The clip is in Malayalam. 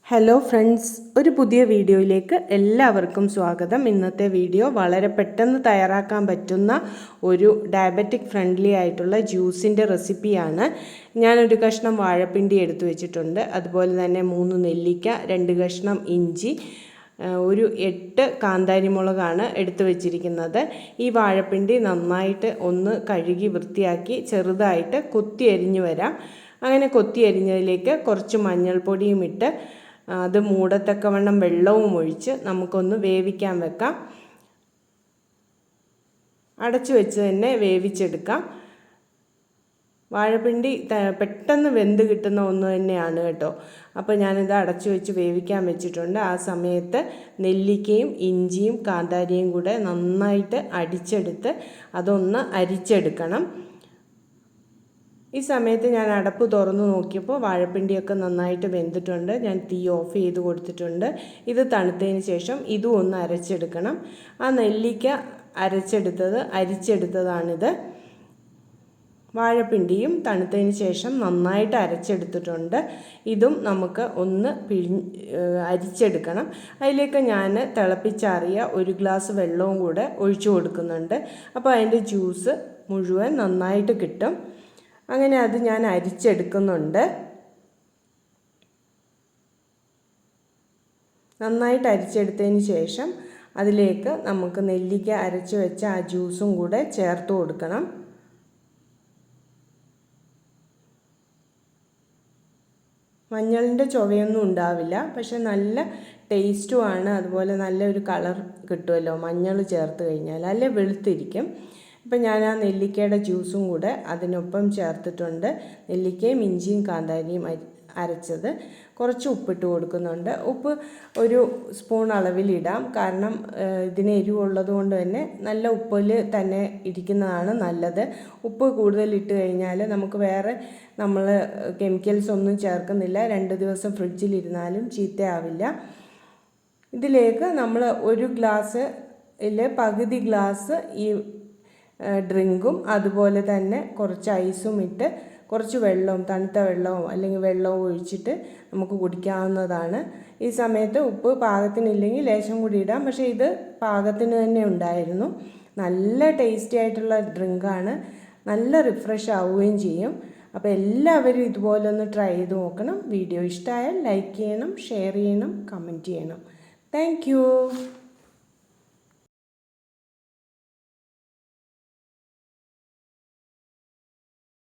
ഹലോ ഫ്രണ്ട്സ്, ഒരു പുതിയ വീഡിയോയിലേക്ക് എല്ലാവർക്കും സ്വാഗതം. ഇന്നത്തെ വീഡിയോ വളരെ പെട്ടെന്ന് തയ്യാറാക്കാൻ പറ്റുന്ന ഒരു ഡയബറ്റിക് ഫ്രണ്ട്ലി ആയിട്ടുള്ള ജ്യൂസിൻ്റെ റെസിപ്പിയാണ്. ഞാനൊരു കഷ്ണം വാഴപ്പിണ്ടി എടുത്തു വെച്ചിട്ടുണ്ട്. അതുപോലെ തന്നെ 3 നെല്ലിക്ക, 2 കഷ്ണം ഇഞ്ചി, ഒരു 8 കാന്താരിമുളകാണ് എടുത്തു വെച്ചിരിക്കുന്നത്. ഈ വാഴപ്പിണ്ടി നന്നായിട്ട് ഒന്ന് കഴുകി വൃത്തിയാക്കി ചെറുതായിട്ട് കൊത്തി അരിഞ്ഞു വരാം. അങ്ങനെ കൊത്തി അരിഞ്ഞതിലേക്ക് കുറച്ച് മഞ്ഞൾപ്പൊടിയും ഇട്ട് അത് മൂടത്തക്കവണ്ണം വെള്ളവും ഒഴിച്ച് നമുക്കൊന്ന് വേവിക്കാൻ വെക്കാം. അടച്ചു വെച്ച് തന്നെ വേവിച്ചെടുക്കാം. വാഴപ്പിണ്ടി പെട്ടെന്ന് വെന്ത് കിട്ടുന്ന ഒന്ന് തന്നെയാണ് കേട്ടോ. അപ്പോൾ ഞാനിത് അടച്ചു വെച്ച് വേവിക്കാൻ വെച്ചിട്ടുണ്ട്. ആ സമയത്ത് നെല്ലിക്കയും ഇഞ്ചിയും കാന്താരിയും കൂടെ നന്നായിട്ട് അടിച്ചെടുത്ത് അതൊന്ന് അരിച്ചെടുക്കണം. ഈ സമയത്ത് ഞാൻ അടപ്പ് തുറന്ന് നോക്കിയപ്പോൾ വാഴപ്പിണ്ടിയൊക്കെ നന്നായിട്ട് വെന്തിട്ടുണ്ട്. ഞാൻ തീ ഓഫ് ചെയ്ത് കൊടുത്തിട്ടുണ്ട്. ഇത് തണുത്തതിന് ശേഷം ഇതും ഒന്ന് അരച്ചെടുക്കണം. ആ നെല്ലിക്ക അരിച്ചെടുത്തതാണിത്. വാഴപ്പിണ്ടിയും തണുത്തതിന് ശേഷം നന്നായിട്ട് അരച്ചെടുത്തിട്ടുണ്ട്. ഇതും നമുക്ക് ഒന്ന് അരിച്ചെടുക്കണം. അതിലേക്ക് ഞാൻ തിളപ്പിച്ചാറിയ 1 ഗ്ലാസ് വെള്ളവും കൂടെ ഒഴിച്ചു കൊടുക്കുന്നുണ്ട്. അപ്പോൾ അതിൻ്റെ ജ്യൂസ് മുഴുവൻ നന്നായിട്ട് കിട്ടും. അങ്ങനെ അത് ഞാൻ അരിച്ചെടുക്കുന്നുണ്ട്. നന്നായിട്ട് അരിച്ചെടുത്തതിന് ശേഷം അതിലേക്ക് നമുക്ക് നെല്ലിക്ക അരച്ച് വെച്ച ആ ജ്യൂസും കൂടെ ചേർത്ത് കൊടുക്കണം. മഞ്ഞളിൻ്റെ ചുവയൊന്നും ഉണ്ടാവില്ല, പക്ഷെ നല്ല ടേസ്റ്റുമാണ്. അതുപോലെ നല്ലൊരു കളർ കിട്ടുമല്ലോ മഞ്ഞൾ ചേർത്ത് കഴിഞ്ഞാൽ, അല്ലെ വെളുത്തിരിക്കും. ഇപ്പം ഞാൻ ആ നെല്ലിക്കയുടെ ജ്യൂസും കൂടെ അതിനൊപ്പം ചേർത്തിട്ടുണ്ട്. നെല്ലിക്കയും ഇഞ്ചിയും കാന്താരിയും അരച്ചത്. കുറച്ച് ഉപ്പിട്ട് കൊടുക്കുന്നുണ്ട്. ഉപ്പ് 1 സ്പൂൺ അളവിലിടാം. കാരണം ഇതിന് എരിവുള്ളത് കൊണ്ട് തന്നെ നല്ല ഉപ്പിൽ തന്നെ ഇരിക്കുന്നതാണ് നല്ലത്. ഉപ്പ് കൂടുതലിട്ട് കഴിഞ്ഞാൽ നമുക്ക് വേറെ നമ്മൾ കെമിക്കൽസ് ഒന്നും ചേർക്കുന്നില്ല. 2 ദിവസം ഫ്രിഡ്ജിലിരുന്നാലും ചീത്തയാവില്ല. ഇതിലേക്ക് നമ്മൾ 1 ഗ്ലാസ്സിൽ പകുതി ഗ്ലാസ് ഈ ഡ്രിങ്കും അതുപോലെ തന്നെ കുറച്ച് ഐസും ഇട്ട് കുറച്ച് വെള്ളവും, തണുത്ത വെള്ളവും അല്ലെങ്കിൽ വെള്ളവും ഒഴിച്ചിട്ട് നമുക്ക് കുടിക്കാവുന്നതാണ്. ഈ സമയത്ത് ഉപ്പ് പാകത്തിനില്ലെങ്കിൽ ലേശം കൂടി ഇടാം. പക്ഷേ ഇത് പാകത്തിന് തന്നെ ഉണ്ടായിരുന്നു. നല്ല ടേസ്റ്റി ആയിട്ടുള്ള ഡ്രിങ്കാണ്. നല്ല റിഫ്രഷ് ആവുകയും ചെയ്യും. അപ്പോൾ എല്ലാവരും ഇതുപോലെ ഒന്ന് ട്രൈ ചെയ്ത് നോക്കണം. വീഡിയോ ഇഷ്ടമായാൽ ലൈക്ക് ചെയ്യണം, ഷെയർ ചെയ്യണം, കമൻറ്റ് ചെയ്യണം. താങ്ക്